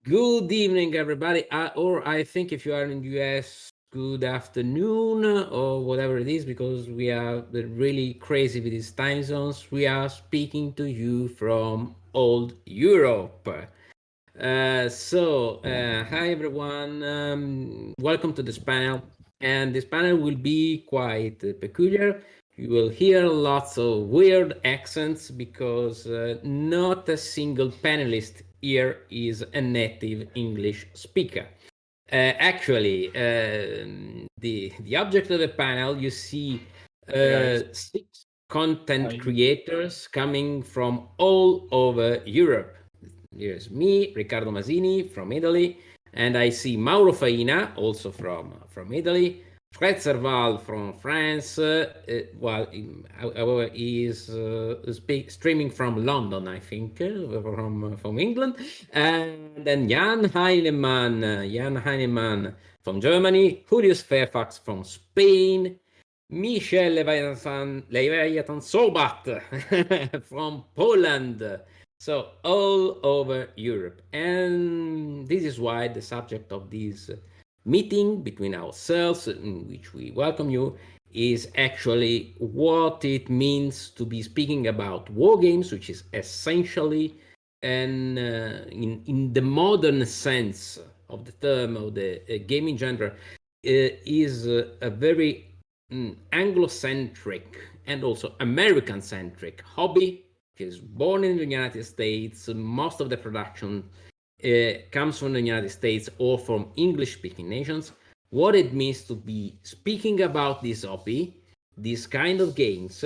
Good evening, everybody. Or I think if you are in the US, good afternoon or whatever it is, because we are really crazy with these time zones. We are speaking to you from old Europe. Hi everyone. Welcome to this panel. And this panel will be quite peculiar. You will hear lots of weird accents because not a single panelist here is a native English speaker. The object of the panel, you see Hi guys. six content Hi. creators coming from all over Europe. Here's me, Riccardo Masini from Italy, and I see Mauro Faina, also from Italy, Fred Serval from France. However, he is streaming from London, I think, from England. And then Jan Heinemann from Germany, Julius Fairfax from Spain, Michel Leviathan Sobat from Poland. So all over Europe. And this is why the subject of this meeting between ourselves, in which we welcome you, is actually what it means to be speaking about war games, which is essentially and in the modern sense of the term of the gaming genre is a very Anglo-centric and also American-centric hobby. Which is born in the United States. Most of the production comes from the United States or from English-speaking nations. What it means to be speaking about this hobby, this kind of games,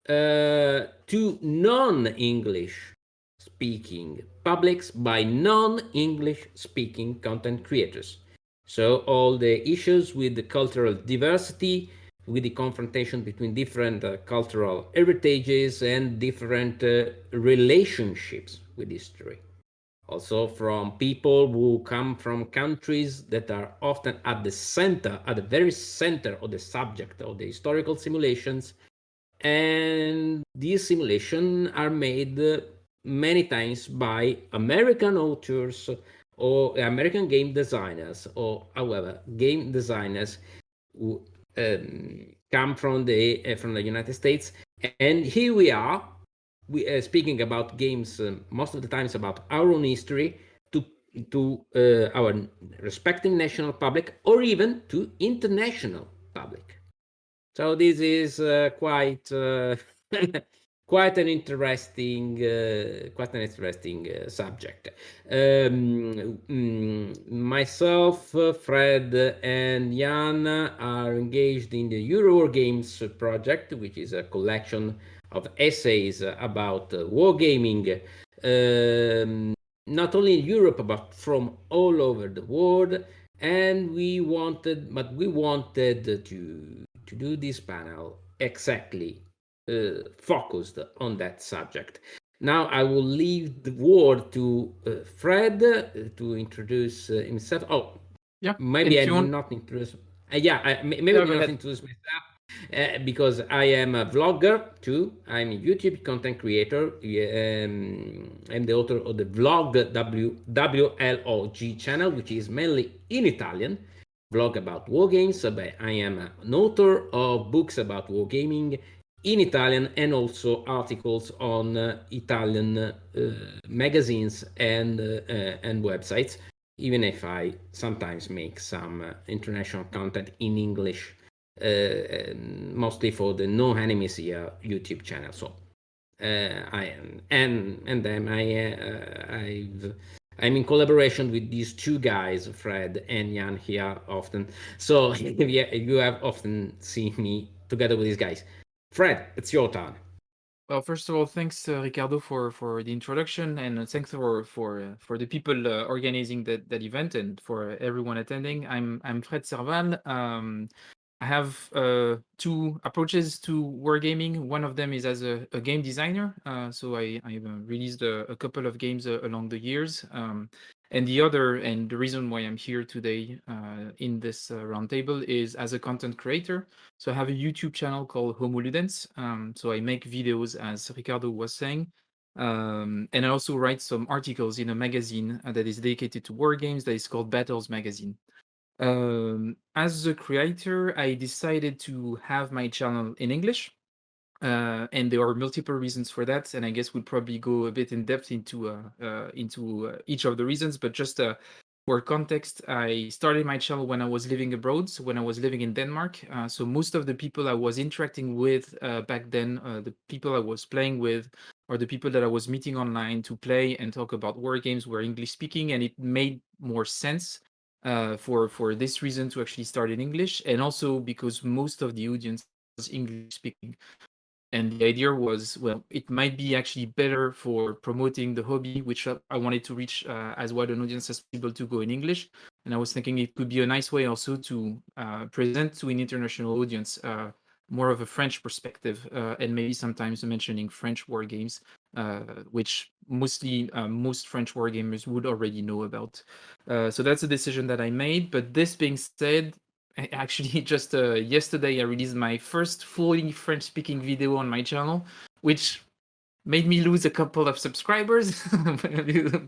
to non-English speaking publics by non-English speaking content creators. So all the issues with the cultural diversity, with the confrontation between different cultural heritages and different relationships with history. Also from people who come from countries that are often at the center, at the very center of the subject of the historical simulations, and these simulations are made many times by American authors or American game designers, or however, game designers who come from the United States. And here we are, speaking about games most of the times about our own history to our respecting national public or even to international public. So this is quite an interesting subject. Myself, Fred, and Jan are engaged in the Games project, which is a collection of essays about wargaming, not only in Europe but from all over the world. And we wanted to do this panel exactly focused on that subject. Now I will leave the word to Fred to introduce himself. Oh, Yeah. maybe I If you did want, not introduce. Maybe I yeah, did go not ahead. introduce myself because I am a vlogger too. I'm a YouTube content creator. I'm the author of the vlog WLOG channel, which is mainly in Italian. Vlog about war games. But I am an author of books about wargaming in Italian and also articles on Italian magazines and websites, even if I sometimes make some international content in English, mostly for the No Enemies Here YouTube channel. So I am, and then I'm in collaboration with these two guys, Fred and Jan, here often. So yeah, you have often seen me together with these guys. Fred, it's your turn. Well, first of all, thanks, Riccardo, for the introduction, and thanks for the people organizing that event and for everyone attending. I'm Fred Serval. I have two approaches to wargaming. One of them is as a game designer. So I've released a couple of games along the years. And the other, and the reason why I'm here today in this roundtable is as a content creator. So I have a YouTube channel called Homo Ludens. So I make videos, as Riccardo was saying, And I also write some articles in a magazine that is dedicated to war games that is called Battles Magazine. As a creator, I decided to have my channel in English, and there are multiple reasons for that. And I guess we'll probably go a bit in depth into each of the reasons. But just for context, I started my channel when I was living abroad, so when I was living in Denmark. So most of the people I was interacting with back then, the people I was playing with, or the people that I was meeting online to play and talk about war games were English speaking, and it made more sense for this reason to actually start in English, and also because most of the audience was English speaking. And the idea was, well, it might be actually better for promoting the hobby, which I wanted to reach as wide an audience as possible, to go in English. And I was thinking it could be a nice way also to present to an international audience more of a French perspective, and maybe sometimes mentioning French war games, which mostly most French war gamers would already know about. So that's a decision that I made. But this being said, actually, just yesterday I released my first fully French speaking video on my channel, which made me lose a couple of subscribers.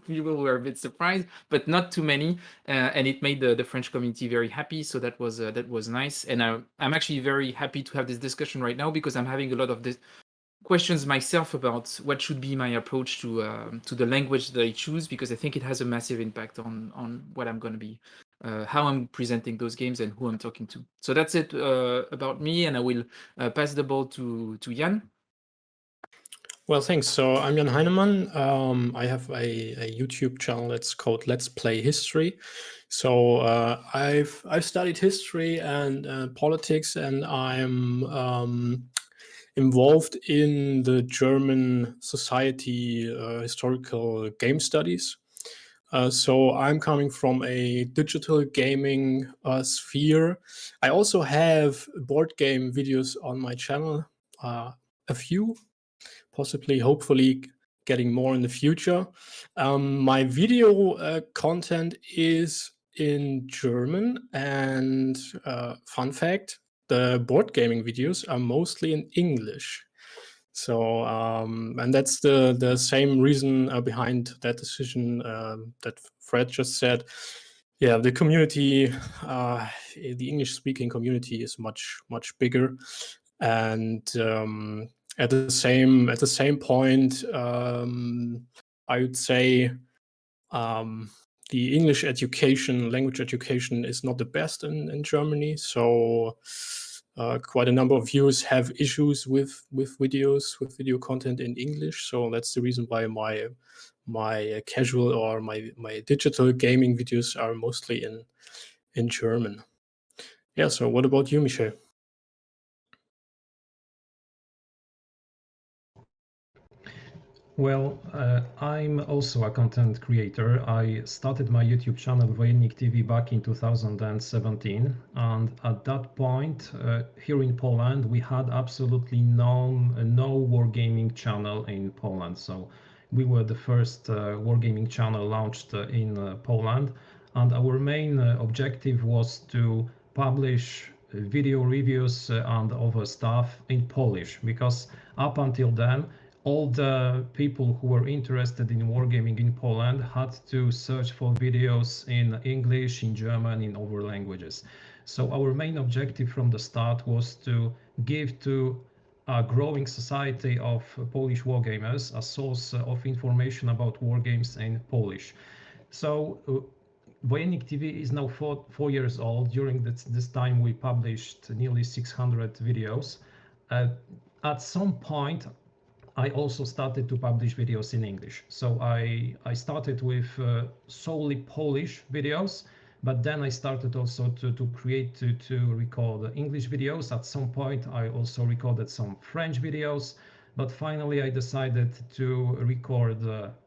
People were a bit surprised, but not too many, and it made the French community very happy. So that was nice, and I'm actually very happy to have this discussion right now, because I'm having a lot of this questions myself about what should be my approach to the language that I choose, because I think it has a massive impact on what I'm going to be, how I'm presenting those games, and who I'm talking to. So that's it about me, and I will pass the ball to Jan. Well, thanks. So I'm Jan Heinemann. I have a YouTube channel that's called Let's Play History. So I've studied history and politics, and I'm involved in the German Society Historical Game Studies. So I'm coming from a digital gaming sphere. I also have board game videos on my channel, a few, possibly, hopefully getting more in the future. My video content is in German, and fun fact, the board gaming videos are mostly in English. So, and that's the same reason behind that decision that Fred just said. Yeah, the community, the English-speaking community, is much bigger, and at the same point, I would say the English education, language education, is not the best in Germany. So quite a number of viewers have issues with videos, with video content in English. So that's the reason why my casual or my digital gaming videos are mostly in German. Yeah. So what about you, Michel? Well, I'm also a content creator. I started my YouTube channel Wojennik TV back in 2017, and at that point, here in Poland, we had absolutely no wargaming channel in Poland. So we were the first wargaming channel launched in Poland, and our main objective was to publish video reviews and other stuff in Polish, because up until then, all the people who were interested in wargaming in Poland had to search for videos in English, in German, in other languages. So our main objective from the start was to give to a growing society of Polish wargamers a source of information about wargames in Polish. So Wojennik TV is now four years old. During this time, we published nearly 600 videos. At some point, I also started to publish videos in English. So I started with solely Polish videos, but then I started also to create, to record English videos. At some point, I also recorded some French videos, but finally I decided to record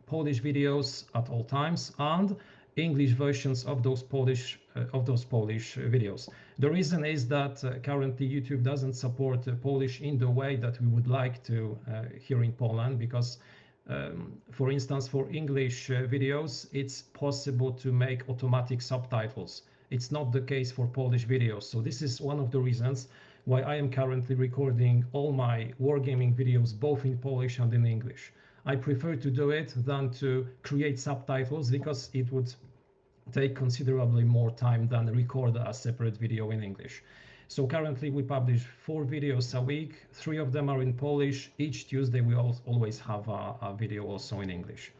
Polish videos at all times, and English versions of those Polish videos. The reason is that currently YouTube doesn't support Polish in the way that we would like to here in Poland, because for instance, for English videos, it's possible to make automatic subtitles. It's not the case for Polish videos. So this is one of the reasons why I am currently recording all my wargaming videos both in Polish and in English. I prefer to do it than to create subtitles because it would take considerably more time than record a separate video in English. So currently we publish 4 videos a week. 3 of them are in Polish. Each Tuesday we always have a video also in English.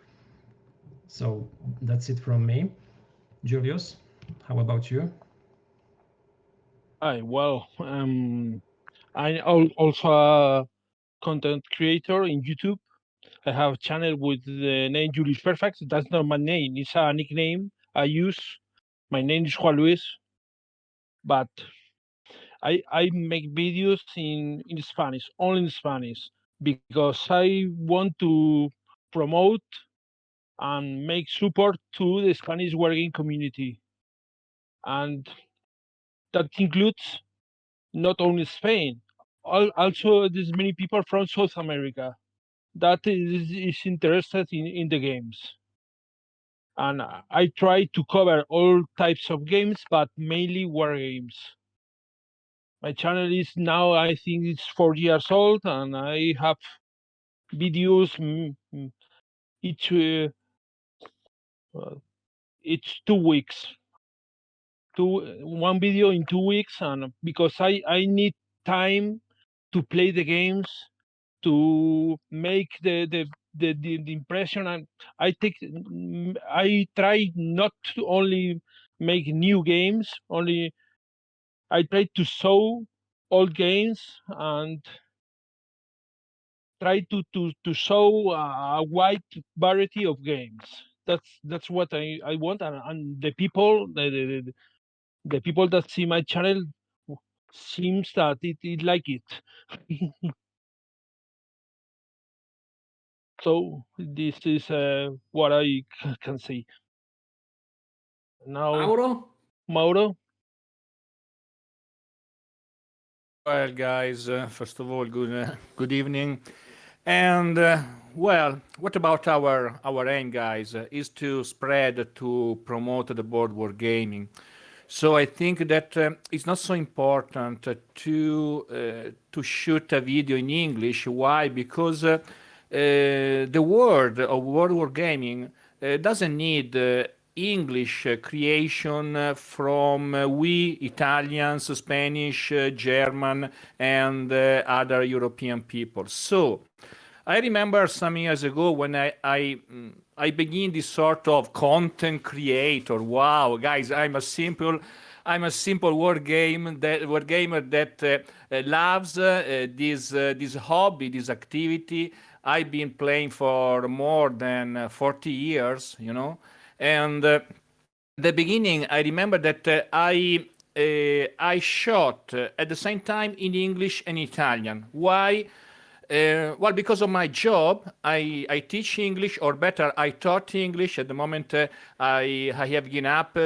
So that's it from me. Julius, how about you? Hi, well, I'm also a content creator in YouTube. I have a channel with the name Julius Perfect. That's not my name, it's a nickname I use. My name is Juan Luis, but I make videos in Spanish, only in Spanish, because I want to promote and make support to the Spanish working community. And that includes not only Spain, also there's many people from South America that is interested in the games. And I try to cover all types of games, but mainly war games. My channel is now, I think it's 4 years old, and I have videos each each 2 weeks. One video in 2 weeks, and because I need time to play the games, to make the impression, and I try not to only make new games, only I try to show old games and try to show a wide variety of games. That's what I want, and the people the people that see my channel seems that it like it. So this is what I can say. Now, Mauro? Mauro. Well, guys, first of all, good evening. And well, what about our aim, guys? Is to spread, to promote the board war gaming. So I think that it's not so important to shoot a video in English. Why? Because the world of world war gaming doesn't need English creation from we Italians, Spanish, German, and other European people. So I remember some years ago when I began this sort of content creator. Wow, guys, I'm a simple word gamer that loves this hobby, this activity. I've been playing for more than 40 years, you know, and the beginning, I remember that I shot at the same time in English and Italian. Why? Well, because of my job, I teach English, or better, I taught English. At the moment, I have given up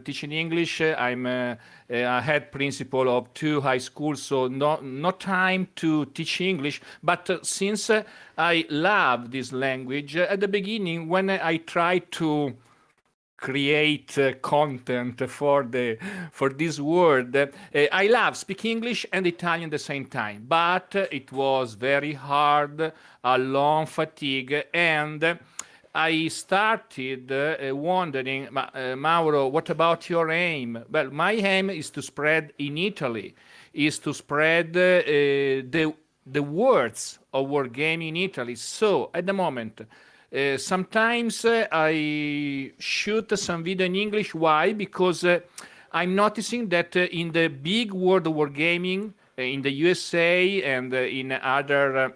teaching English. I'm a head principal of 2 high schools, so no time to teach English. But since I love this language, at the beginning, when I tried to create content for this word. I love speak English and Italian at the same time, but it was very hard, a long fatigue, and I started wondering, Mauro, what about your aim? Well, my aim is to spread in Italy, is to spread the words of wargaming in Italy. So at the moment, sometimes I shoot some video in English. Why? Because I'm noticing that in the big world of wargaming, in the USA and in other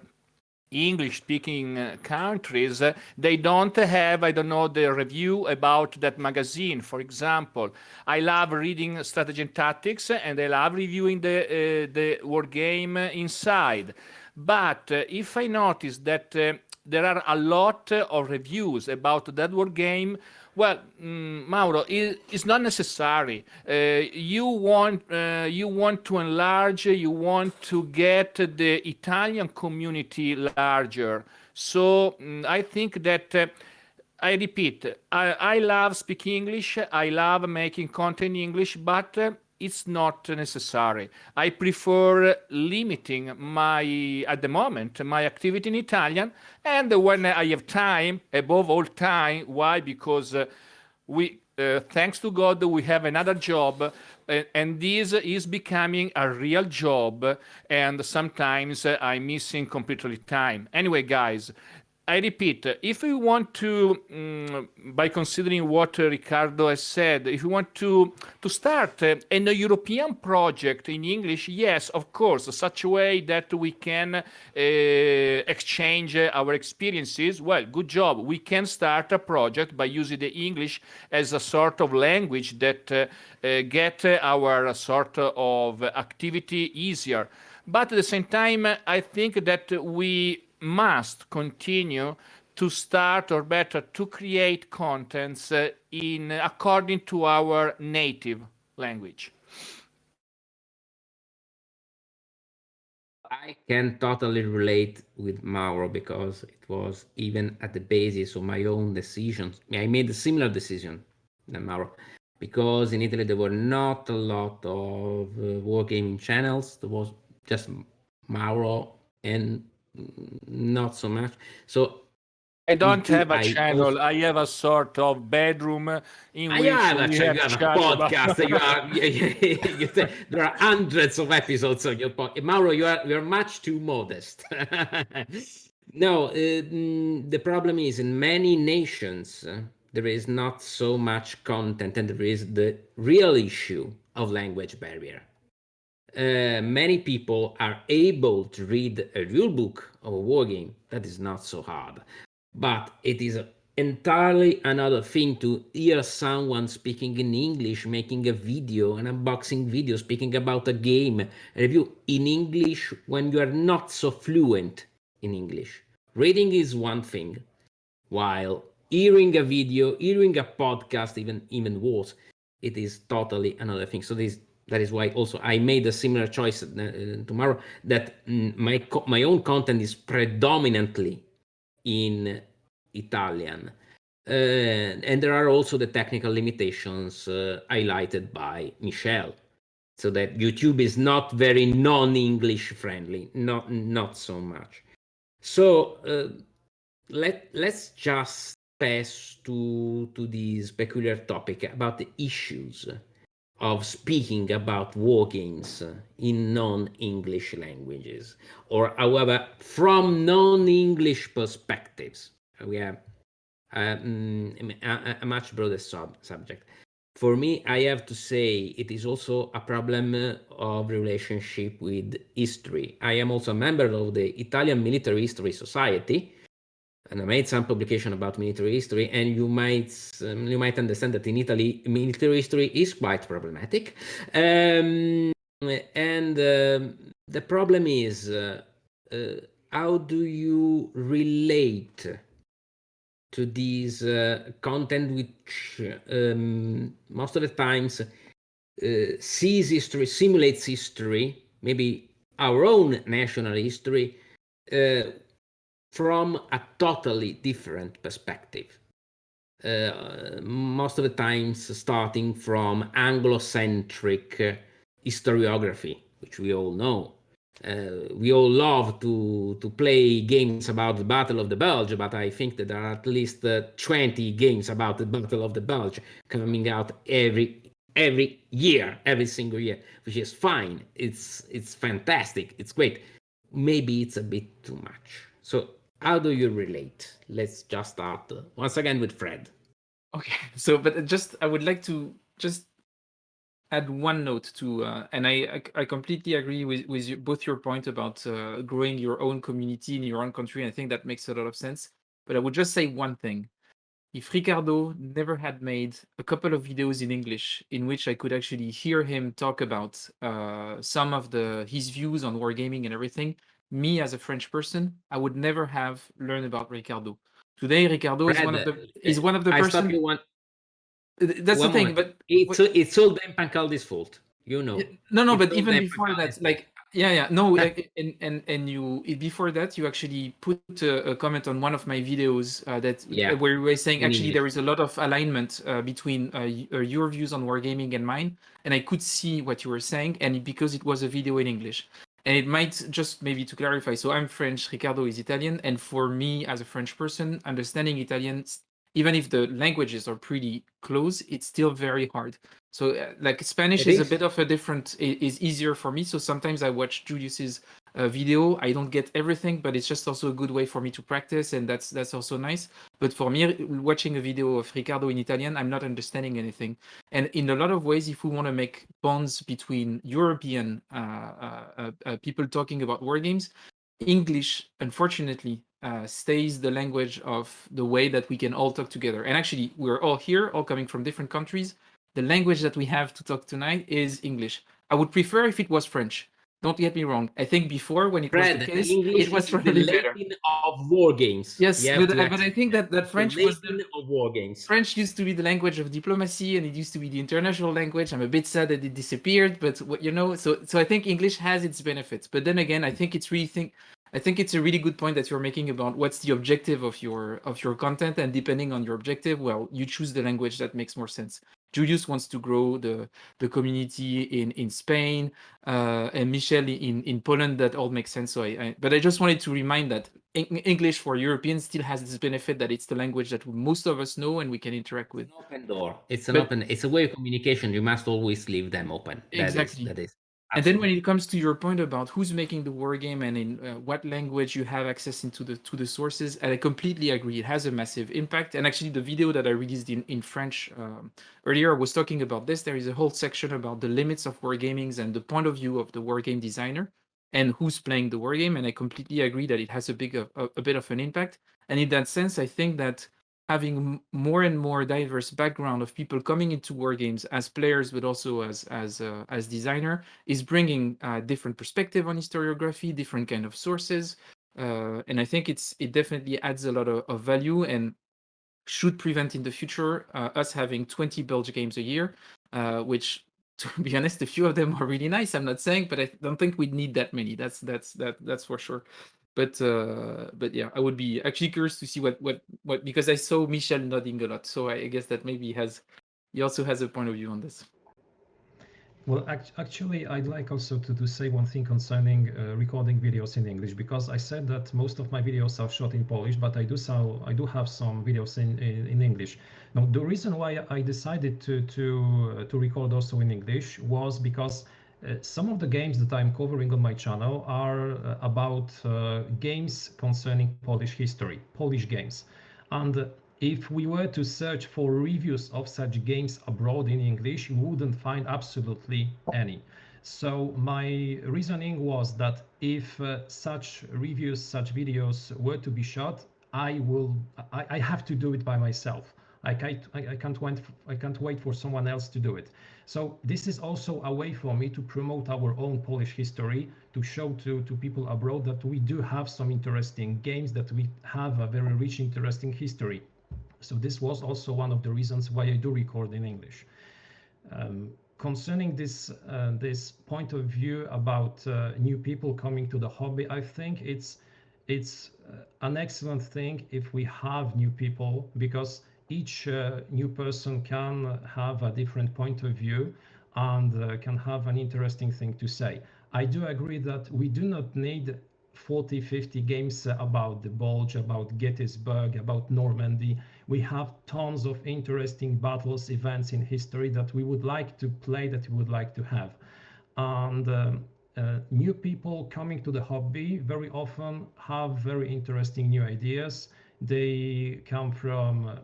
English-speaking countries, they don't have, I don't know, the review about that magazine. For example, I love reading Strategy and Tactics, and I love reviewing the war game inside. But if I notice that there are a lot of reviews about that war game, well, Mauro, it's not necessary. You want to enlarge, you want to get the Italian community larger. So I think that, I repeat, I love speaking English, I love making content in English, but it's not necessary. I prefer limiting at the moment, my activity in Italian, and when I have time, above all time. Why? Because thanks to God, we have another job, and this is becoming a real job, and sometimes I'm missing completely time. Anyway, guys, I repeat, if we want to, by considering what Riccardo has said, if we want to start a European project in English, yes, of course, such a way that we can exchange our experiences, well, good job. We can start a project by using the English as a sort of language that get our sort of activity easier. But at the same time, I think that we must continue to start, or better, to create contents according to our native language. I can totally relate with Mauro because it was even at the basis of my own decisions. I made a similar decision than Mauro because in Italy there were not a lot of wargaming channels. There was just Mauro and not so much. So I don't have a channel. I have a sort of bedroom in which you have a podcast. There are hundreds of episodes on your podcast. Mauro, you're much too modest. No, the problem is in many nations there is not so much content, and there is the real issue of language barrier. Many people are able to read a rule book of a war game. That is not so hard. But it is entirely another thing to hear someone speaking in English, making a video, an unboxing video, speaking about a game, a review in English when you are not so fluent in English. Reading is one thing, while hearing a video, hearing a podcast, even worse, it is totally another thing. So that is why also I made a similar choice tomorrow, that my own content is predominantly in Italian. And there are also the technical limitations highlighted by Michel. So that YouTube is not very non-English friendly, not so much. So let's just pass to this peculiar topic about the issues of speaking about war games in non-English languages, or however, from non-English perspectives. We have a much broader subject. For me, I have to say it is also a problem of relationship with history. I am also a member of the Italian Military History Society, and I made some publication about military history, and you might understand that in Italy, military history is quite problematic. And the problem is, how do you relate to these content which most of the times sees history, simulates history, maybe our own national history, from a totally different perspective. Most of the times starting from Anglo-centric historiography, which we all know. We all love to play games about the Battle of the Bulge, but I think that there are at least 20 games about the Battle of the Bulge coming out every year, every single year, which is fine. It's fantastic. It's great. Maybe it's a bit too much. So how do you relate? Let's just start once again with Fred. Okay, so but I would like to just add one note to, and I completely agree with you, both your point about growing your own community in your own country. I think that makes a lot of sense. But I would just say one thing. If Riccardo never had made a couple of videos in English in which I could actually hear him talk about some of his views on wargaming and everything, me as a French person, I would never have learned about Riccardo. Today, Riccardo is one of the I person. stop you one. That's one the thing, moment. but it's all Dan Pancaldi's fault. You know. No, but even before that, like Yeah. No, Yeah. and you before that you actually put a comment on one of my videos that Yeah, where you were saying in actually there English. is a lot of alignment between your views on wargaming and mine, and I could see what you were saying, and because it was a video in English. And it might just maybe to clarify. So I'm French, Riccardo is Italian, and for me as a French person, understanding Italian, even if the languages are pretty close, it's still very hard. So like Spanish It is a is. bit of a different is easier for me. So sometimes I watch Julius's video. I don't get everything, but it's just also a good way for me to practice, and that's also nice. But for me, watching a video of Riccardo in Italian, I'm not understanding anything. And in a lot of ways, if we want to make bonds between European people talking about war games, English, unfortunately, stays the language of the way that we can all talk together. And actually, we're all here, all coming from different countries. The language that we have to talk tonight is English. I would prefer if it was French. Don't get me wrong. I think before, when it was the Fred, case, it English was is the probably better. Latin of war games. Yes, You have to but I accept think that. that The French was Latin of war games. French used to be the language of diplomacy, and it used to be the international language. I'm a bit sad that it disappeared, but so I think English has its benefits. But then again, I think it's a really good point that you're making about what's the objective of your content, and depending on your objective, well, you choose the language that makes more sense. Julius wants to grow the community in Spain, and Michel in Poland. That all makes sense. So but I just wanted to remind that English for Europeans still has this benefit that it's the language that most of us know and we can interact with. It's an open door. It's an But open. It's a way of communication. You must always leave them open. exactly. That is And then when absolutely. it comes to your point about who's making the war game and in what language you have access into the sources, and I completely agree. It has a massive impact. And actually, the video that I released in French earlier was talking about this. There is a whole section about the limits of wargamings and the point of view of the wargame designer and who's playing the wargame. And I completely agree that it has a bit of an impact. And in that sense, I think that having more and more diverse background of people coming into war games as players, but also as designer, is bringing different perspective on historiography, different kind of sources, and I think it definitely adds a lot of value and should prevent in the future us having 20 Belgian games a year, which, to be honest, a few of them are really nice. I'm not saying, but I don't think we'd need that many. That's for sure. But yeah, I would be actually curious to see what because I saw Michel nodding a lot, so I guess that maybe he also has a point of view on this. Well, actually, I'd like also to say one thing concerning recording videos in English, because I said that most of my videos are shot in Polish, but I do have some videos in English. Now, the reason why I decided to record also in English was because some of the games that I'm covering on my channel are about games concerning Polish history, Polish games. And if we were to search for reviews of such games abroad in English, you wouldn't find absolutely any. So my reasoning was that if such reviews, such videos were to be shot, I have to do it by myself. I can't wait for someone else to do it. So this is also a way for me to promote our own Polish history, to show to people abroad that we do have some interesting games, that we have a very rich, interesting history. So this was also one of the reasons why I do record in English. Concerning this point of view about new people coming to the hobby, I think it's an excellent thing if we have new people, because each new person can have a different point of view and can have an interesting thing to say. I do agree that we do not need 40, 50 games about the Bulge, about Gettysburg, about Normandy. We have tons of interesting battles, events in history that we would like to play, that we would like to have. And new people coming to the hobby very often have very interesting new ideas. They come from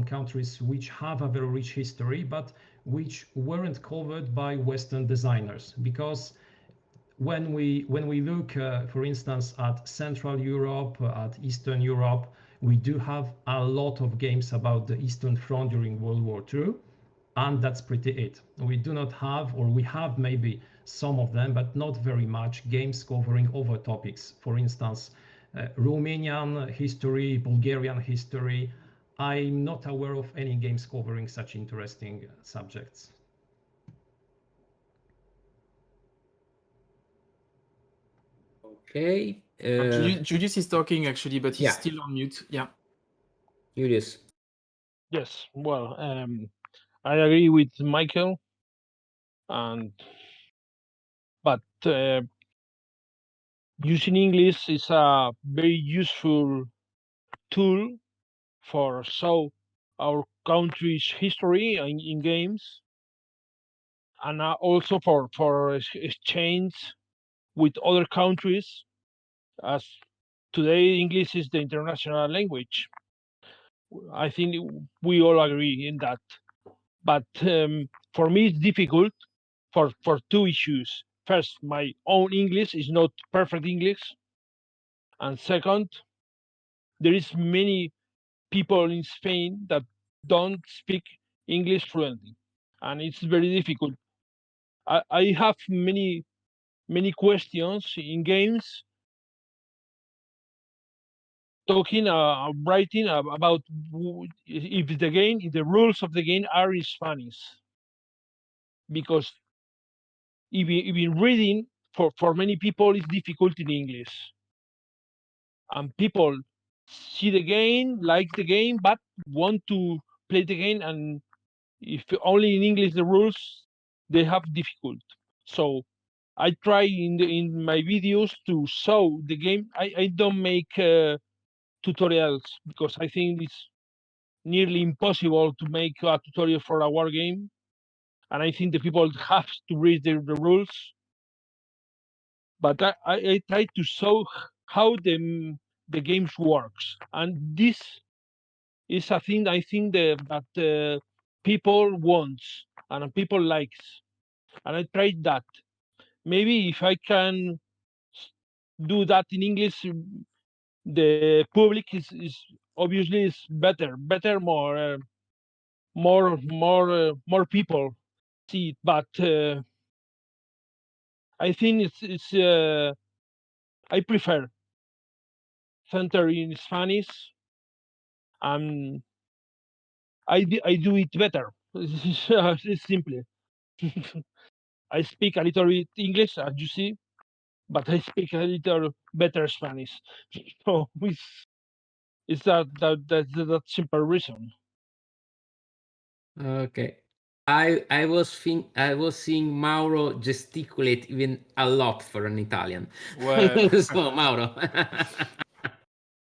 countries which have a very rich history, but which weren't covered by Western designers, because when we look, for instance, at Central Europe, at Eastern Europe, we do have a lot of games about the Eastern Front during World War II, and that's pretty it. We do not have, or we have maybe some of them, but not very much games covering other topics. For instance, Romanian history, Bulgarian history. I'm not aware of any games covering such interesting subjects. Okay. Julius is talking actually, but he's Yeah. still on mute. Yeah. Julius. Yes, well, I agree with Michael, and but using English is a very useful tool for show our country's history in games, and also for exchange with other countries, as today English is the international language. I think we all agree in that. But for me, it's difficult for two issues. First, my own English is not perfect English, and second, there is many people in Spain that don't speak English fluently, and it's very difficult. I have many questions in games, talking, writing about if the rules of the game are in Spanish, because even reading for many people is difficult in English, and people see the game, like the game, but want to play the game, and if only in English the rules, they have difficult. So I try in my videos to show the game. I don't make tutorials, because I think it's nearly impossible to make a tutorial for a war game, and I think the people have to read the rules. But I try to show how the games works, and this is a thing I think that people wants and people likes, and I tried that. Maybe if I can do that in English, the public is obviously is better, more people see it. But I think it's I prefer center in Spanish, and I do it better. It's simple. I speak a little bit English, as you see, but I speak a little better Spanish. So it's that simple reason. Okay. I was seeing Mauro gesticulate even a lot for an Italian. Well, So Mauro.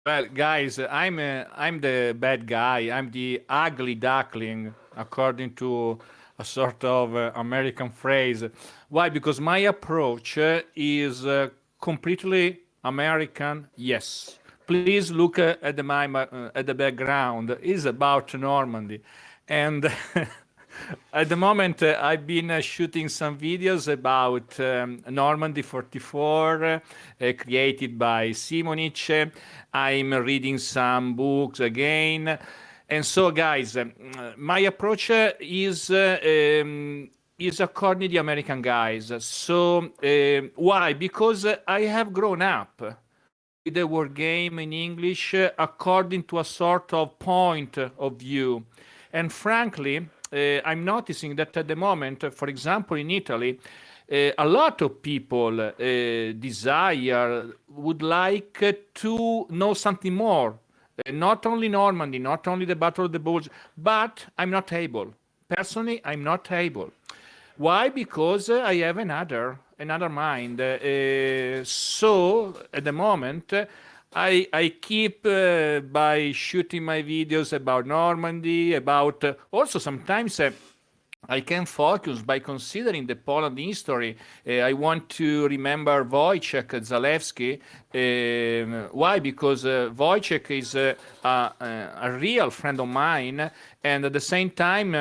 well, guys, I'm the bad guy. I'm the ugly duckling, according to a sort of American phrase. Why? Because my approach is completely American. Yes. Please look at the background. It's about Normandy, and at the moment, I've been shooting some videos about Normandy 44, created by Simonic. I'm reading some books again. And so, guys, my approach is according to the American guys. So, why? Because I have grown up with the word game in English according to a sort of point of view. And frankly, I'm noticing that at the moment, for example, in Italy, a lot of people would like to know something more. Not only Normandy, not only the Battle of the Bulge, but I'm not able. Personally, I'm not able. Why? Because I have another mind. So at the moment, I keep by shooting my videos about Normandy, about also sometimes. I can focus by considering the Poland history. I want to remember Wojciech Zalewski. Why? Because Wojciech is a real friend of mine, and at the same time,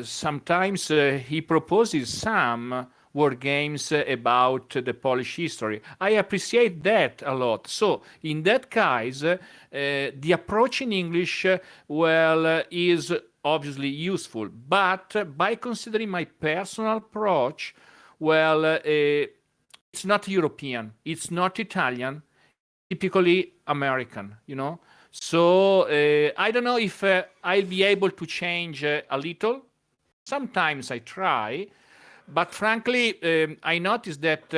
sometimes he proposes some war games about the Polish history. I appreciate that a lot. So, in that case, the approach in English, is obviously useful, but by considering my personal approach, it's not European, it's not Italian, typically American. So I don't know if I'll be able to change a little. Sometimes I try, but frankly, I noticed that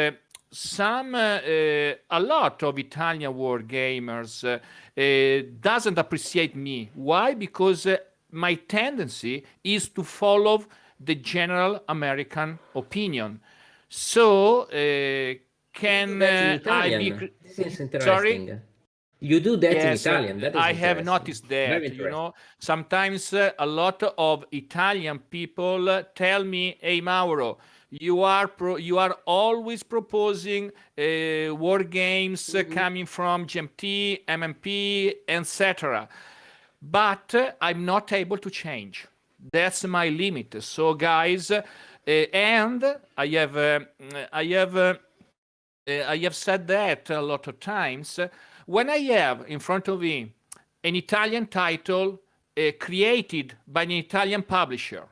a lot of Italian war gamers doesn't appreciate me. Why? Because my tendency is to follow the general American opinion. So You do can that in I be Italian. This is sorry? interesting. You do that in Yes, Italian. That is I have interesting. noticed Very that. interesting. Sometimes a lot of Italian people tell me, "Hey, Mauro, you are always proposing war games coming from GMT, MMP, etc." But I'm not able to change. That's my limit. So, guys, and I have said that a lot of times. When I have in front of me an Italian title created by an Italian publisher,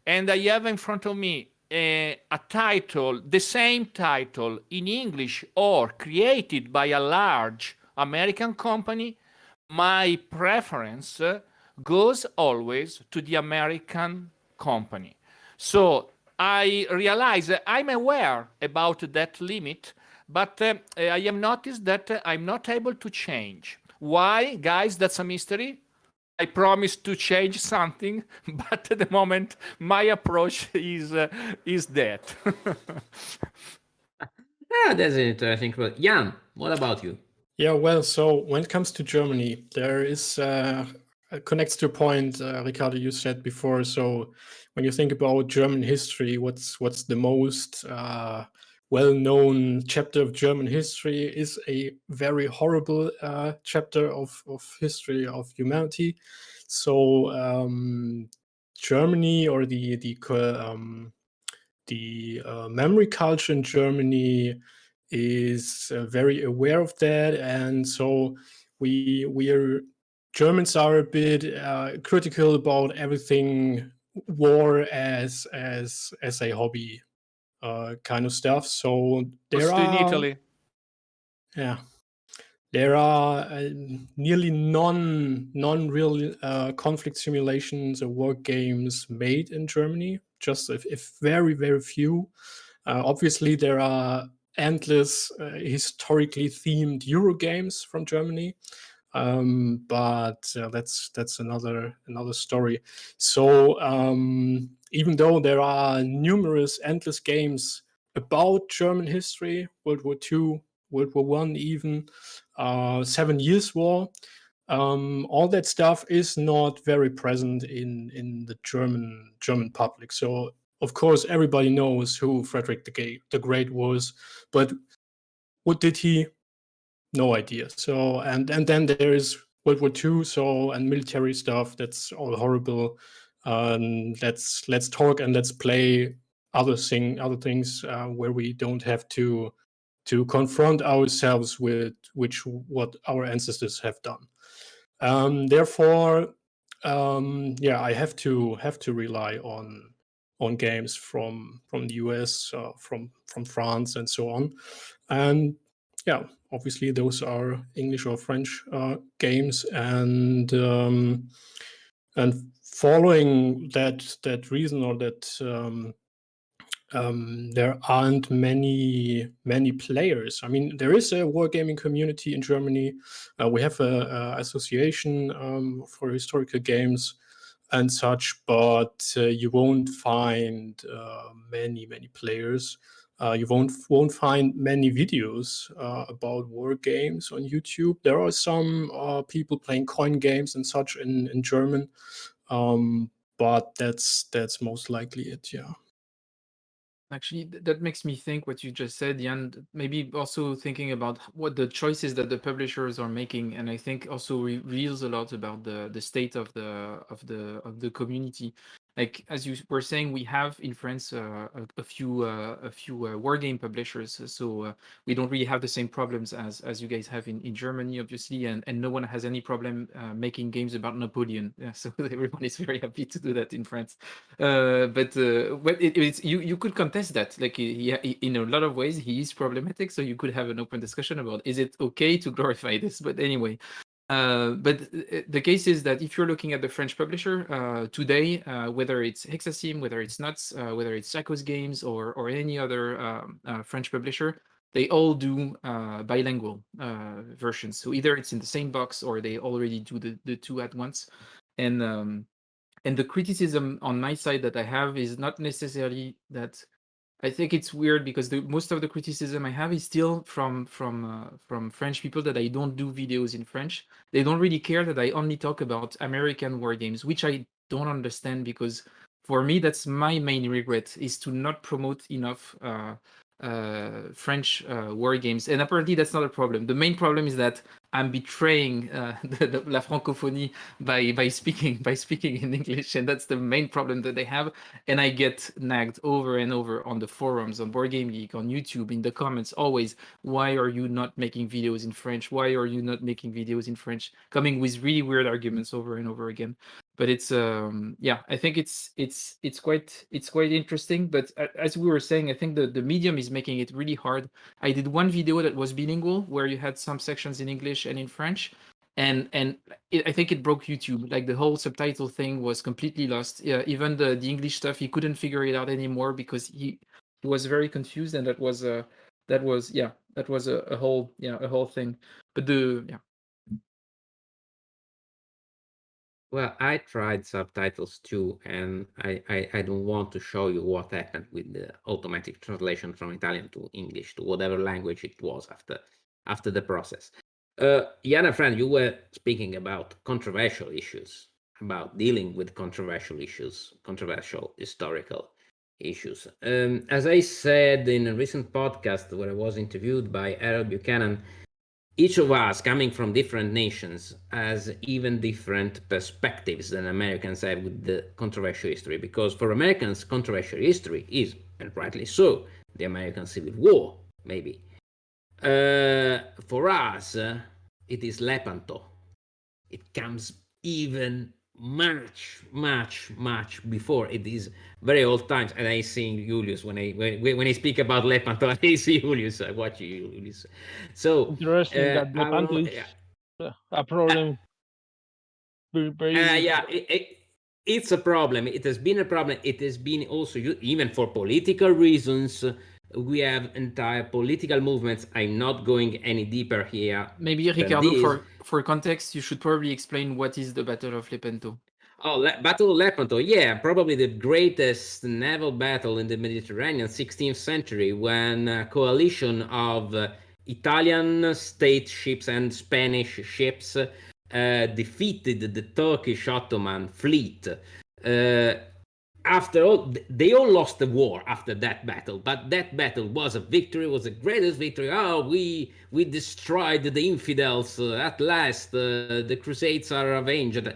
and I have in front of me a title, the same title in English or created by a large American company, my preference goes always to the American company. So I realize I'm aware about that limit, but I have noticed that I'm not able to change. Why, guys? That's a mystery. I promise to change something, but at the moment my approach is that. That's interesting. But Jan, what about you? Yeah, well, so when it comes to Germany, there is connects to a point, Riccardo, you said before. So when you think about German history, what's the most well-known chapter of German history is a very horrible chapter of history of humanity. So Germany, or the memory culture in Germany is very aware of that, and so we are Germans are a bit critical about everything war as a hobby kind of stuff. So there Also in are Italy. yeah there are nearly non real conflict simulations or war games made in Germany. Just if very few. Obviously, there are endless historically themed Euro games from Germany, but that's another story. So even though there are numerous endless games about German history, World War II, World War One, even 7 Years War, all that stuff is not very present in the German public. So of course, everybody knows who Frederick the Great was, but what did he? No idea. So and then there is World War II, so and military stuff. That's all horrible. Let's talk and let's play other things where we don't have to confront ourselves with what our ancestors have done. Therefore, yeah, I have to rely on games from the US, from France, and so on. And yeah, obviously those are English or French games, and following that reason, or that there aren't many players. I mean, there is a wargaming community in Germany. We have a association for historical games and such, but you won't find many players. You won't find many videos about war games on YouTube. There are some people playing coin games and such in German, but that's most likely it. Yeah. Actually, that makes me think what you just said, Jan. Maybe also thinking about what the choices that the publishers are making, and I think also reveals a lot about the state of the community. Like as you were saying, we have in France a few war game publishers, so we don't really have the same problems as you guys have in Germany, obviously, and no one has any problem making games about Napoleon. Yeah, so everyone is very happy to do that in France. But it's you could contest that. Like in a lot of ways, he is problematic. So you could have an open discussion about is it okay to glorify this? But anyway, but the case is that if you're looking at the French publisher today, whether it's Hexasim, whether it's Nuts, whether it's Psychos Games or any other French publisher, they all do bilingual versions. So either it's in the same box or they already do the two at once. And the criticism on my side that I have is not necessarily that. I think it's weird because most of the criticism I have is still from French people that I don't do videos in French. They don't really care that I only talk about American war games, which I don't understand, because for me that's my main regret, is to not promote enough French war games. And apparently that's not a problem. The main problem is that I'm betraying la francophonie by speaking in English, and that's the main problem that they have. And I get nagged over and over on the forums, on Board Game Geek, on YouTube, in the comments, always, why are you not making videos in French? Why are you not making videos in French? Coming with really weird arguments over and over again. But it's yeah, I think it's quite interesting. But as we were saying, I think the medium is making it really hard. I did one video that was bilingual, where you had some sections in English and in French, and I think it broke YouTube. Like the whole subtitle thing was completely lost. Yeah, even the English stuff, he couldn't figure it out anymore because he was very confused, and that was a whole thing. But Well, I tried subtitles too, and I don't want to show you what happened with the automatic translation from Italian to English to whatever language it was after the process. Jan and friend, you were speaking about controversial issues, about dealing with controversial issues, controversial historical issues. As I said in a recent podcast where I was interviewed by Harold Buchanan, each of us, coming from different nations, has even different perspectives than Americans have with the controversial history. Because for Americans, controversial history is, and rightly so, the American Civil War, maybe. For us, it is Lepento. It comes even much before. It is very old times, and I see Julius when I speak about Lepento. I see Julius. I watch you, Julius. So Interesting that Lepento is a problem. Very yeah, it's a problem. It has been a problem. It has been also even for political reasons. We have entire political movements. I'm not going any deeper here. maybe Riccardo, for context, you should probably explain what is the Battle of Lepento. Oh, Battle of Lepento, yeah, probably the greatest naval battle in the Mediterranean, 16th century, when a coalition of Italian state ships and Spanish ships defeated the Turkish Ottoman fleet. After all, they all lost the war after that battle, but that battle was a victory, was the greatest victory. Oh, we destroyed the infidels at last. The Crusades are avenged.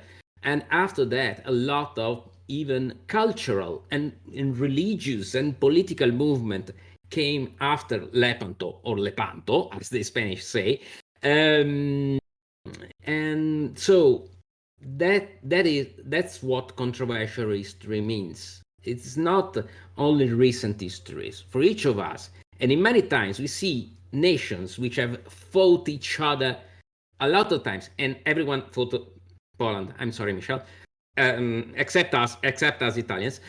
And after that, a lot of even cultural and religious and political movement came after Lepanto, or Lepanto, as the Spanish say. And so that's what controversial history means. It's not only recent histories. For each of us, and in many times we see nations which have fought each other a lot of times, and everyone fought Poland. I'm sorry, Michel. Except us Italians.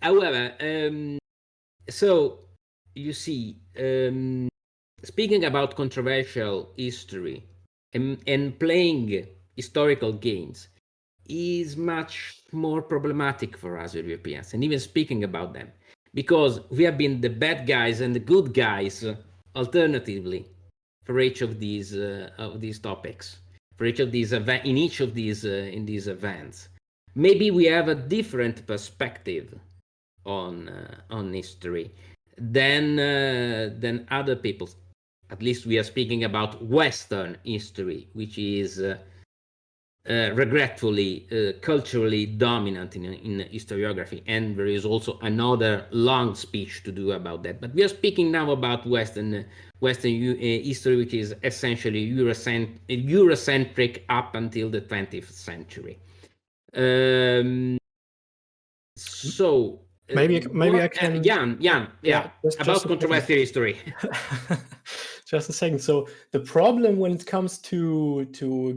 However, so you see, speaking about controversial history and playing historical games is much more problematic for us Europeans, and even speaking about them, because we have been the bad guys and the good guys alternatively for each of these topics, for each of these in each of these in these events. Maybe we have a different perspective on history than other people. At least we are speaking about Western history, which is regretfully culturally dominant in historiography, and there is also another long speech to do about that. But we are speaking now about Western history, which is essentially Eurocentric up until the 20th century. So maybe I can. Jan, yeah, about controversial history. Just a second. So the problem when it comes to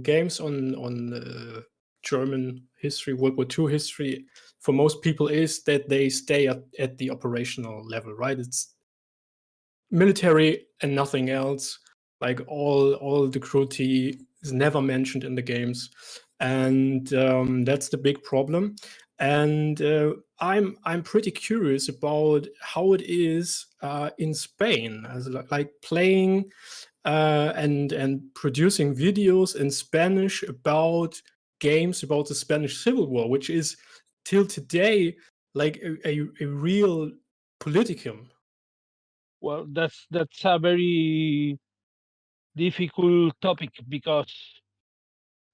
games on German history, World War II history, for most people is that they stay at the operational level, right? It's military and nothing else. Like all the cruelty is never mentioned in the games, and that's the big problem. And I'm pretty curious about how it is in Spain, as like playing and producing videos in Spanish about games about the Spanish Civil War, which is till today like a real politicum. Well, that's a very difficult topic because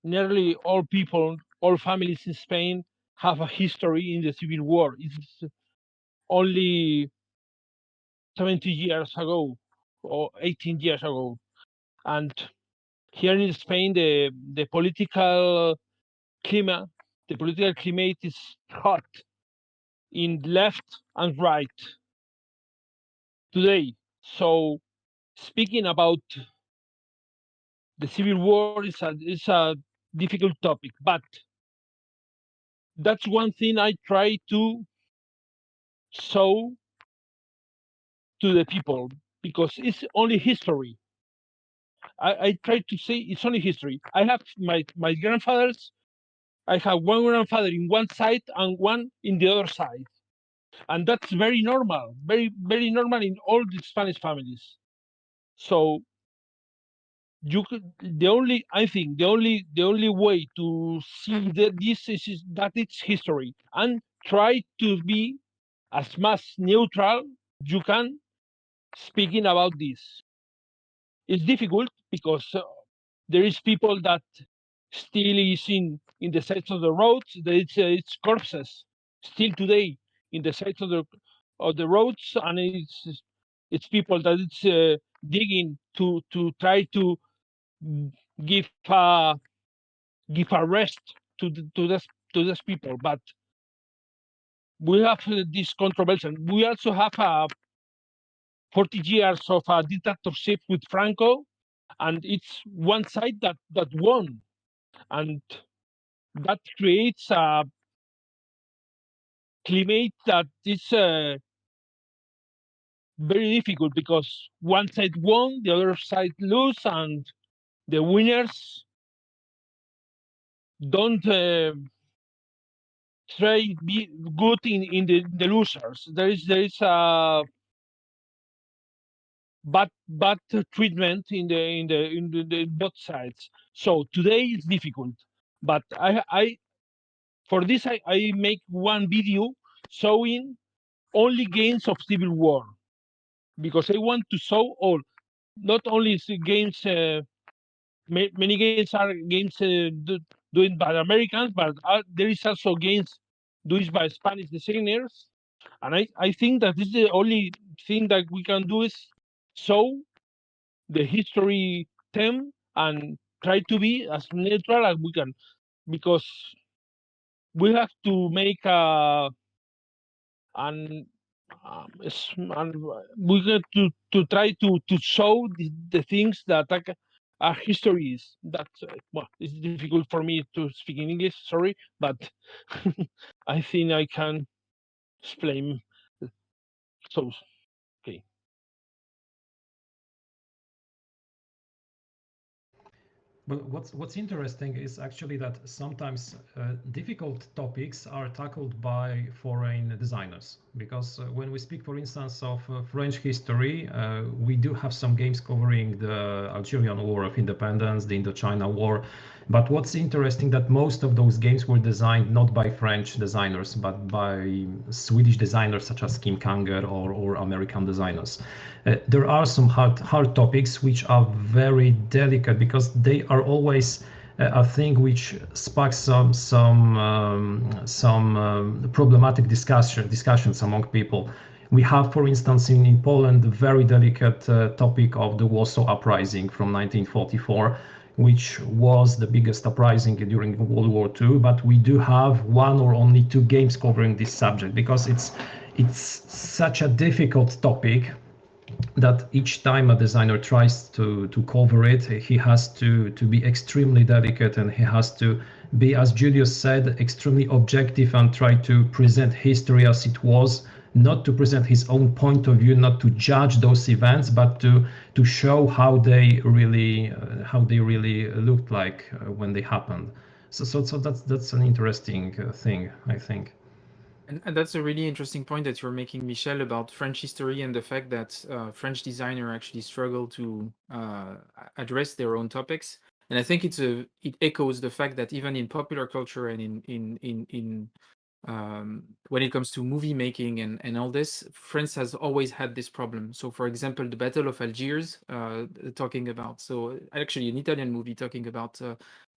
nearly all people, all families in Spain have a history in the Civil War. It's only 70 years ago or 18 years ago. And here in Spain, the political climate, is hot in left and right today. So speaking about the Civil War is a difficult topic, but that's one thing I try to show to the people because it's only history. I try to say it's only history. I have my grandfathers. I have one grandfather in one side and one in the other side, and that's very normal, very normal in all the Spanish families. So you could I think the only way to see that this is that it's history and try to be as much neutral you can speaking about this. It's difficult because there is people that still is in the sides of the roads. There is it's corpses still today in the sides of the roads, and it's people that it's digging to try to give a rest to this people. But we have this controversy. We also have 40 years of a dictatorship with Franco, and it's one side that won, and that creates a climate that is very difficult because one side won, the other side lose, and the winners don't try be good in the losers. There is a bad treatment in the both sides. So today is difficult, but I for this I make one video showing only games of Civil War because I want to show all, not only games. Many games are games doing by Americans, but there is also games doing by Spanish designers. And I think that this is the only thing that we can do is show the history theme and try to be as neutral as we can, because we have to make an and we have to try to show the things that our history is. That well, it's difficult for me to speak in English. Sorry, but I think I can explain. So okay. But what's interesting is actually that sometimes difficult topics are tackled by foreign designers, because when we speak, for instance, of French history, we do have some games covering the Algerian War of Independence, the Indochina War. But what's interesting that most of those games were designed not by French designers, but by Swedish designers such as Kim Kanger or American designers. There are some hard topics which are very delicate because they are always a thing which sparks some problematic discussions among people. We have, for instance, in Poland, the very delicate topic of the Warsaw Uprising from 1944, which was the biggest uprising during World War II. But we do have one or only two games covering this subject because it's such a difficult topic that each time a designer tries to cover it, he has to be extremely delicate, and he has to be, as Julius said, extremely objective and try to present history as it was, not to present his own point of view, not to judge those events, but to show how they really looked like when they happened. So that's an interesting thing, I think. And that's a really interesting point that you're making, Michel, about French history and the fact that French designers actually struggle to address their own topics. And I think it echoes the fact that even in popular culture and in when it comes to movie making and all this, France has always had this problem. So, for example, the Battle of Algiers, talking about, so actually an Italian movie talking about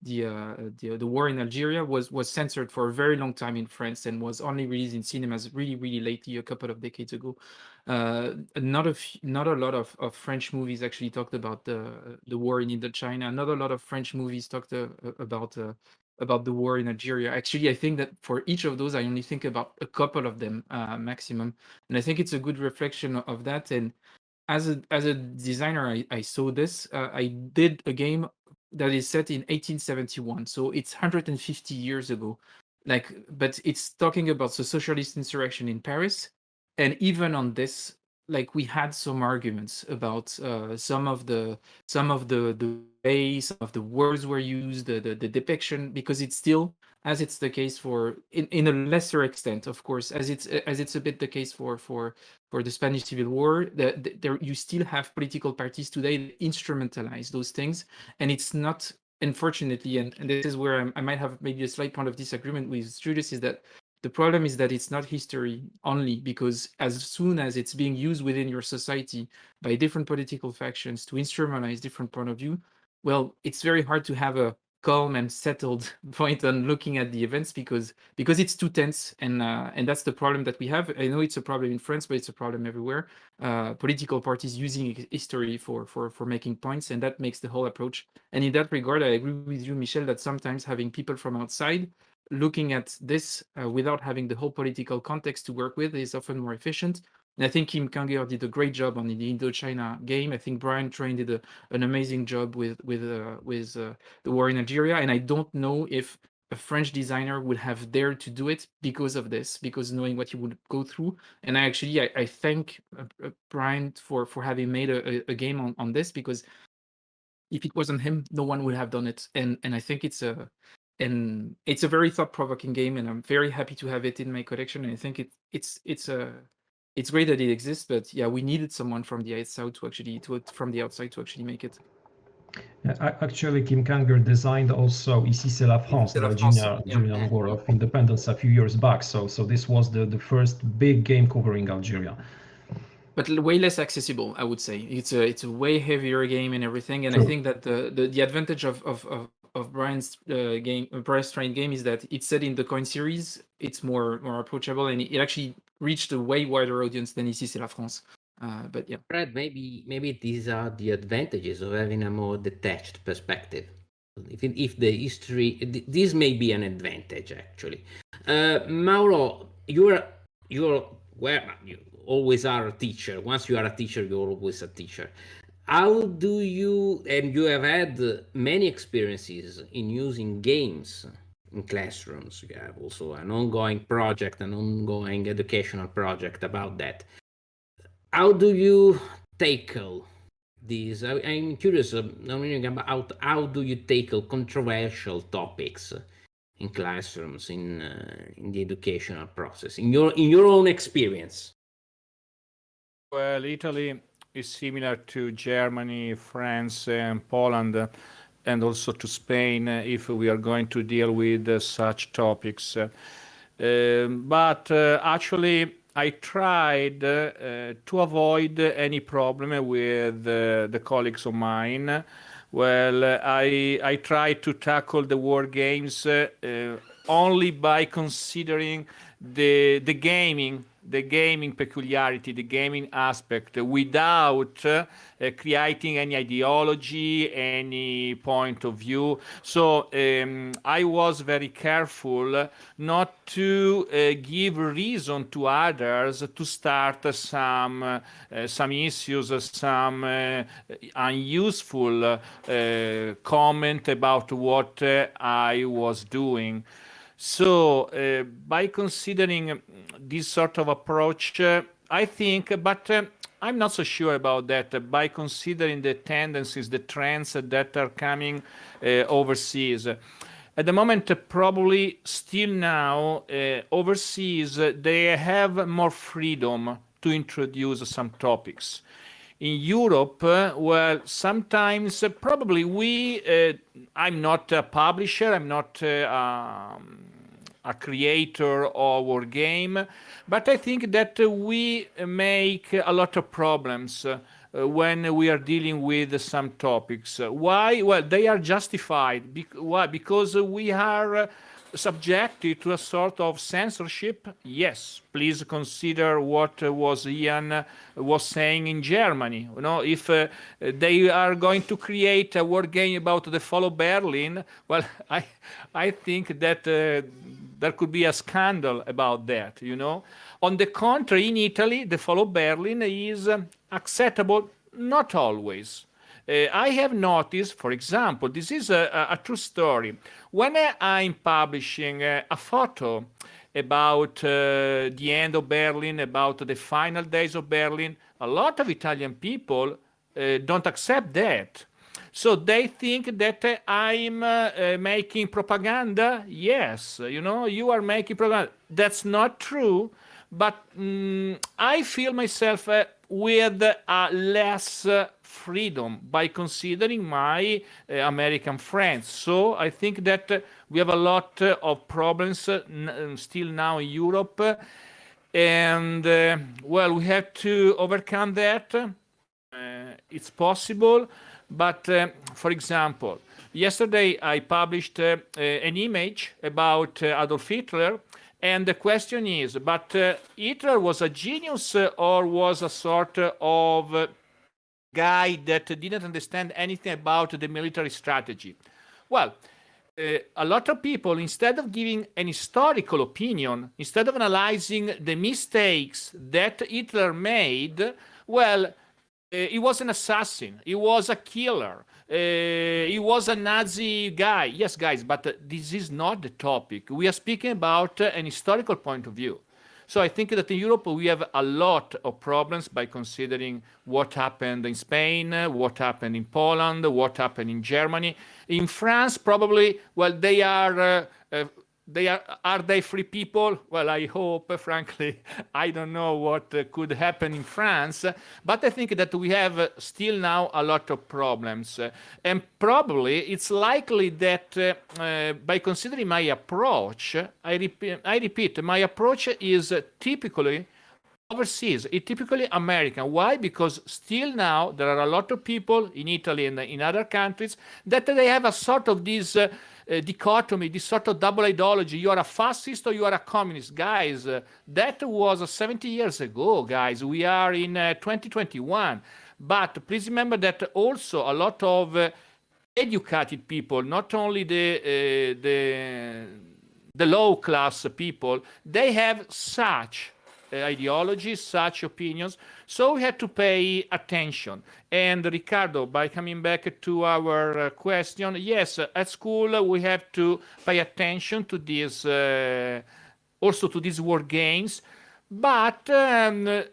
the war in Algeria was censored for a very long time in France and was only released in cinemas really lately, a couple of decades ago. Not a lot of French movies actually talked about the war in Indochina. Not a lot of French movies talked about the war in Algeria. Actually, I think that for each of those, I only think about a couple of them maximum, and I think it's a good reflection of that. And as a designer, I saw this. I did a game that is set in 1871, so it's 150 years ago. Like, but it's talking about the socialist insurrection in Paris, and even on this, like we had some arguments about some of the way some of the words were used, the depiction, because it's still, as it's the case for in a lesser extent, of course, as it's a bit the case for the Spanish Civil War, there you still have political parties today that instrumentalize those things, and it's not, unfortunately, and this is where I might have maybe a slight point of disagreement with Julius, is that the problem is that it's not history only, because as soon as it's being used within your society by different political factions to instrumentalize different point of view, well, it's very hard to have a calm and settled point on looking at the events because it's too tense, and that's the problem that we have. I know it's a problem in France, but it's a problem everywhere. Political parties using history for making points, and that makes the whole approach. And in that regard, I agree with you, Michel, that sometimes having people from outside looking at this without having the whole political context to work with is often more efficient. And I think Kim Kanger did a great job on the Indochina game. I think Brian Train did an amazing job with the war in Algeria. And I don't know if a French designer would have dared to do it because of this, because knowing what he would go through. And I thank Brian for having made a game on this, because if it wasn't him, no one would have done it. And I think it's a very thought-provoking game, and I'm very happy to have it in my collection. And I think it's great that it exists, but yeah, we needed someone from the outside to actually make it. Actually, Kim Kanger designed also Ici c'est la France, the Algerian War of Independence a few years back. So this was the first big game covering Algeria. But way less accessible, I would say. It's a way heavier game and everything. And True. I think that the advantage of Brian's Brian's Train game is that it's set in the coin series. It's more approachable, and it actually reached a way wider audience than Ici c'est la France. But yeah, Fred, maybe these are the advantages of having a more detached perspective. If the history, this may be an advantage actually. Mauro, you always are a teacher. Once you are a teacher, you're always a teacher. How do you, and you have had many experiences in using games in classrooms. You have also an ongoing project, an ongoing educational project about that. How do you tackle these? I'm curious about how do you tackle controversial topics in classrooms, in the educational process, in your own experience? Well, Italy is similar to Germany, France, and Poland, and also to Spain, if we are going to deal with such topics. But actually, I tried to avoid any problem with the colleagues of mine. Well, I tried to tackle the war games only by considering the gaming peculiarity, the gaming aspect, without creating any ideology, any point of view. So I was very careful not to give reason to others to start some issues, some unuseful comment about what I was doing. So by considering this sort of approach, I think, but I'm not so sure about that by considering the tendencies, the trends that are coming overseas. At the moment, probably still now, overseas, they have more freedom to introduce some topics. In Europe, well, sometimes probably I'm not a publisher, I'm not a creator of our game, but I think that we make a lot of problems when we are dealing with some topics. Why? Well, they are justified. Why? Because we are subjected to a sort of censorship. Yes, please consider what was Ian was saying in Germany. You know, if they are going to create a war game about the fall of Berlin, well, I think that there could be a scandal about that. You know, on the contrary, in Italy, the fall of Berlin is acceptable, not always. I have noticed, for example, this is a true story. When I'm publishing a photo about the end of Berlin, about the final days of Berlin, a lot of Italian people don't accept that. So they think that I'm making propaganda. Yes, you know, you are making propaganda. That's not true, but I feel myself with less freedom by considering my American friends. So I think that we have a lot of problems still now in Europe, and well, we have to overcome that. It's possible, but for example, yesterday I published an image about Adolf Hitler, and the question is, but Hitler was a genius or was a sort of guy that didn't understand anything about the military strategy? Well, a lot of people, instead of giving an historical opinion, instead of analyzing the mistakes that Hitler made, well, he was an assassin. He was a killer. He was a Nazi guy. Yes, guys, but this is not the topic. We are speaking about an historical point of view. So I think that in Europe we have a lot of problems by considering what happened in Spain, what happened in Poland, what happened in Germany. In France, probably, well, are they free people? Well, I hope, frankly, I don't know what could happen in France, but I think that we have still now a lot of problems. And probably it's likely that by considering my approach, I repeat, my approach is typically overseas, it's typically American. Why? Because still now there are a lot of people in Italy and in other countries that they have a sort of this dichotomy, this sort of double ideology. You are a fascist or you are a communist. Guys, that was 70 years ago, guys. We are in 2021. But please remember that also a lot of educated people, not only the low class people, they have such ideologies, such opinions. So we have to pay attention. And Riccardo, by coming back to our question, yes, at school we have to pay attention to this, also to these war games, but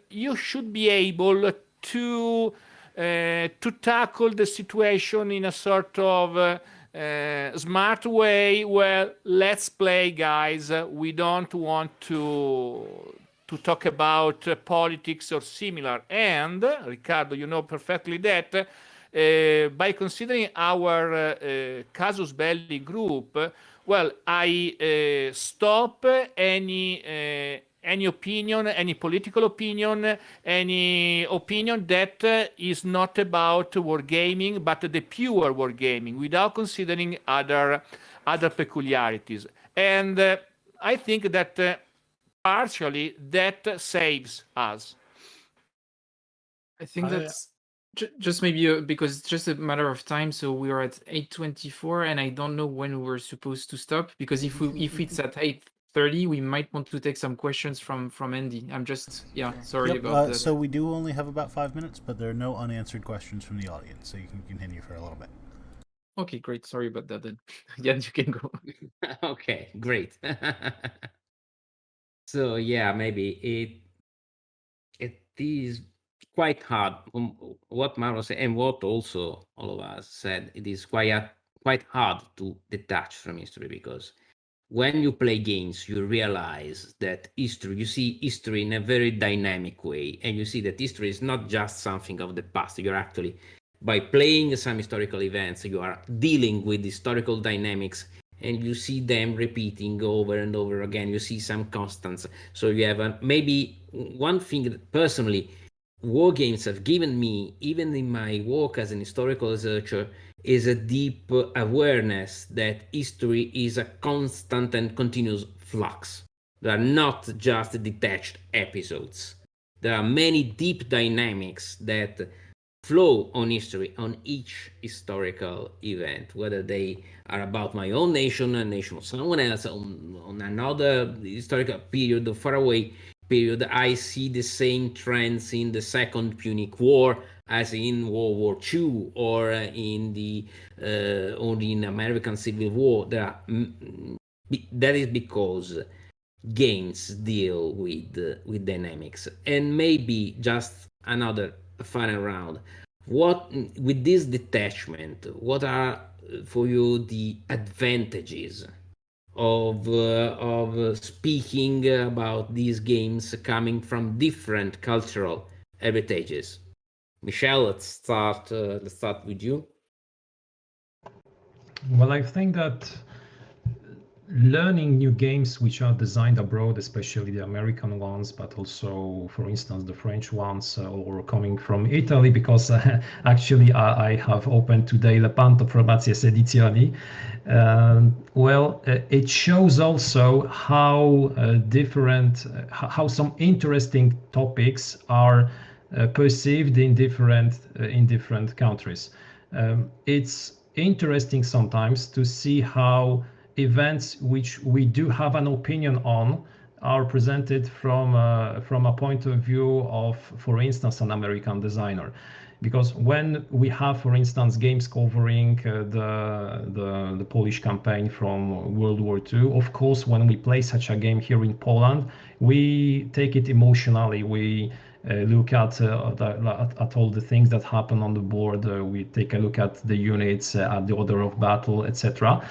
you should be able to tackle the situation in a sort of smart way. Well, let's play, guys. We don't want to talk about politics or similar. And Riccardo, you know perfectly that by considering our casus belli group, well, I stop any opinion, any political opinion, any opinion that is not about wargaming, but the pure wargaming, without considering other peculiarities. And I think that partially that saves us. I think that's just maybe because it's just a matter of time. So we are at 8:24, and I don't know when we're supposed to stop, because if it's at 8:30, we might want to take some questions from Andy. I'm just sorry about that. So we do only have about 5 minutes, but there are no unanswered questions from the audience, so you can continue for a little bit. Okay, great. Sorry about that then. Jan, you can go. Okay, great. So yeah, maybe it is quite hard. What Maro said and what also all of us said, it is quite hard to detach from history, because when you play games, you realize that history, you see history in a very dynamic way, and you see that history is not just something of the past. You're actually, by playing some historical events, you are dealing with historical dynamics, and you see them repeating over and over again. You see some constants. So you have maybe one thing that personally war games have given me, even in my work as an historical researcher, is a deep awareness that history is a constant and continuous flux. They are not just detached episodes. There are many deep dynamics that flow on history, on each historical event, whether they are about my own nation, a nation of someone else, on another historical period, or far away period. I see the same trends in the Second Punic War as in World War II, or in American Civil War. That is because games deal with dynamics. And maybe just another final round. What, with this detachment, what are for you the advantages of speaking about these games coming from different cultural heritages? Michelle, let's start with you. Well, I think that learning new games which are designed abroad, especially the American ones, but also, for instance, the French ones, or coming from Italy, because actually I have opened today Lepento from Mazies Edizioni. It shows also how different, how some interesting topics are perceived in different countries. It's interesting sometimes to see how events which we do have an opinion on are presented from a point of view of, for instance, an American designer. Because when we have, for instance, games covering the Polish campaign from World War II, of course, when we play such a game here in Poland, we take it emotionally. We look at all the things that happen on the board. We take a look at the units, at the order of battle, etc.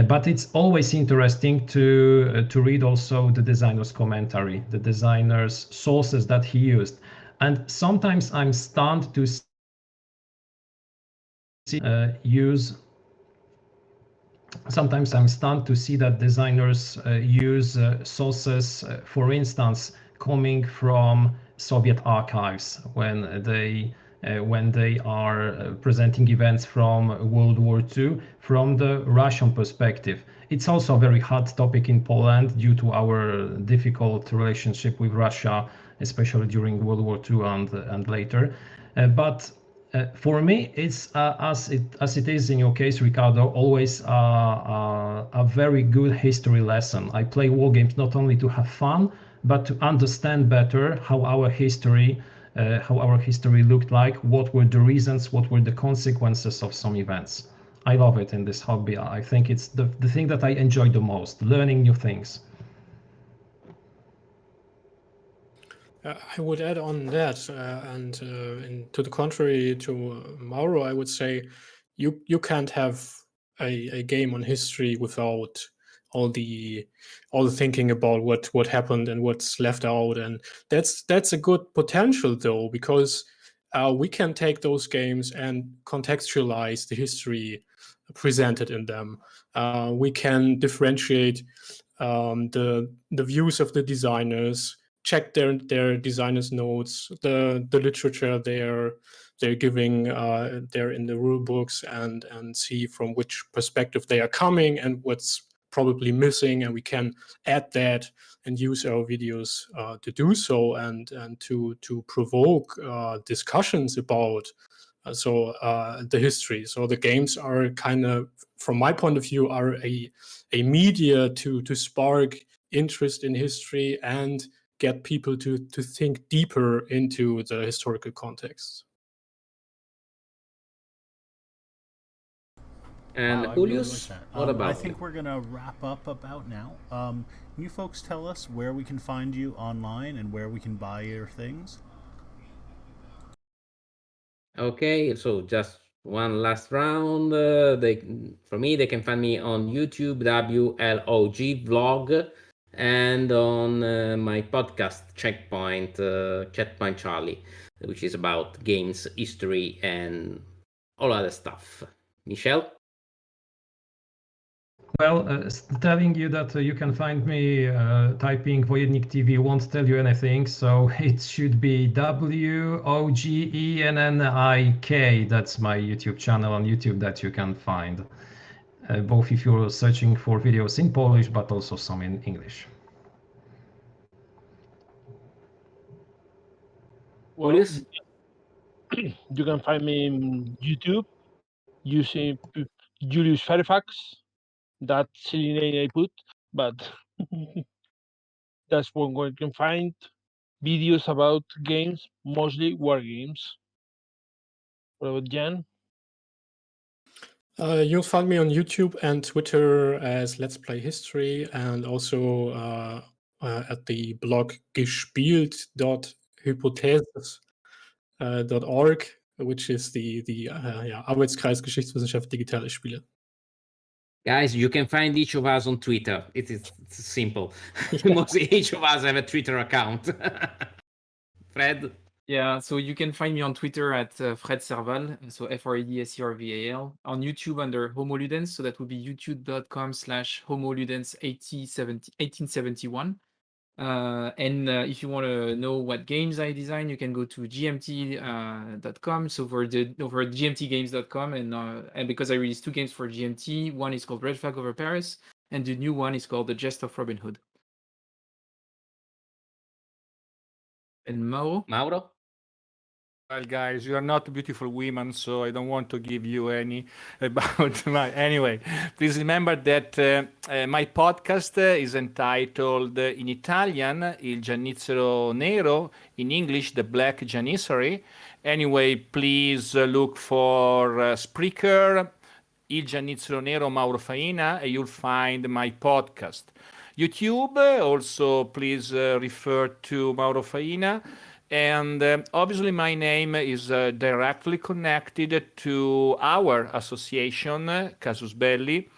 But it's always interesting to read also the designer's commentary, the designer's sources that he used. And sometimes I'm stunned to see use. Sometimes I'm stunned to see that designers use sources, for instance, coming from Soviet archives when they are presenting events from World War II from the Russian perspective. It's also a very hot topic in Poland due to our difficult relationship with Russia, especially during World War II and later. But for me, it's as it is in your case, Riccardo, always a very good history lesson. I play war games not only to have fun, but to understand better how our history looked like, what were the reasons, what were the consequences of some events. I love it in this hobby. I think it's the thing that I enjoy the most, learning new things. I would add on that, and to the contrary to Mauro, I would say you can't have a game on history without all the thinking about what happened and what's left out, and that's a good potential though, because we can take those games and contextualize the history presented in them. We can differentiate the views of the designers, check their designers notes, the literature they're giving there in the rule books, and see from which perspective they are coming and what's probably missing, and we can add that and use our videos to do so, and to provoke discussions about the history. So the games are kind of, from my point of view, are a media to spark interest in history and get people to think deeper into the historical context. And wow, I really Julius, like that. what about I think we're gonna wrap up about now. Can you folks tell us where we can find you online and where we can buy your things? Okay, so just one last round. For me, they can find me on YouTube, WLOG vlog, and on my podcast, Checkpoint Charlie, which is about games, history, and all other stuff. Michel? Well, telling you that you can find me typing Wojennik TV won't tell you anything, so it should be WOGENNIK. That's my YouTube channel on YouTube that you can find, both if you're searching for videos in Polish, but also some in English. Well, Julius? you can find me in YouTube using Julius Fairfax. That silly name I put, but that's where you can find videos about games, mostly war games. What about Jan? You'll find me on YouTube and Twitter as Let's Play History, and also at the blog gespielt.hypothesis.org, which is the Arbeitskreis Geschichtswissenschaft Digitale Spiele. Guys, you can find each of us on Twitter. It's simple. Mostly each of us have a Twitter account. Fred? Yeah, so you can find me on Twitter at Fred Serval, so FREDSERVAL, on YouTube under Homo Ludens, so that would be youtube.com/HomoLudens1871. And if you want to know what games I design, you can go to gmt.com. So over gmtgames.com, and because I released 2 games for GMT, one is called Red Flag Over Paris, and the new one is called The Jest of Robin Hood. And Mauro? Well, guys, you are not beautiful women, so I don't want to give you any about my. Anyway, please remember that my podcast is entitled in Italian Il Giannizzero Nero, in English The Black Janissary. Anyway, please look for Spreaker, Il Giannizzero Nero Mauro Faina, and you'll find my podcast. YouTube, also please refer to Mauro Faina. And obviously, my name is directly connected to our association, Casus Belli.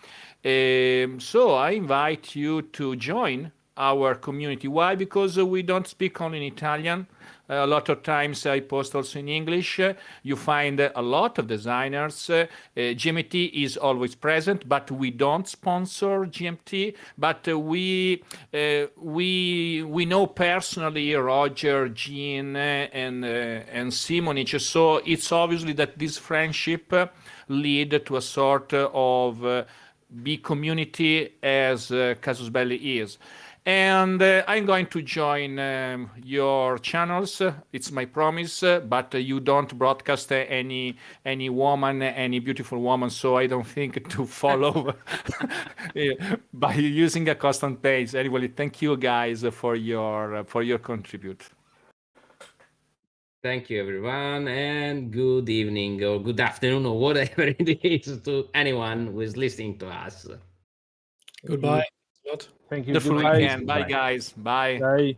So I invite you to join our community. Why? Because we don't speak only in Italian. A lot of times I post also in English. You find a lot of designers. GMT is always present, but we don't sponsor GMT. But we know personally Roger, Jean, and Simonic. So it's obviously that this friendship lead to a sort of big community as Casus Belli is. And I'm going to join your channels. It's my promise. But you don't broadcast any woman, any beautiful woman. So I don't think to follow by using a custom page. Anyway, thank you guys for your contribute. Thank you, everyone, and good evening or good afternoon or whatever it is to anyone who is listening to us. Goodbye. Thank you. Wonderful Goodbye. weekend. Bye, guys. Bye. Bye.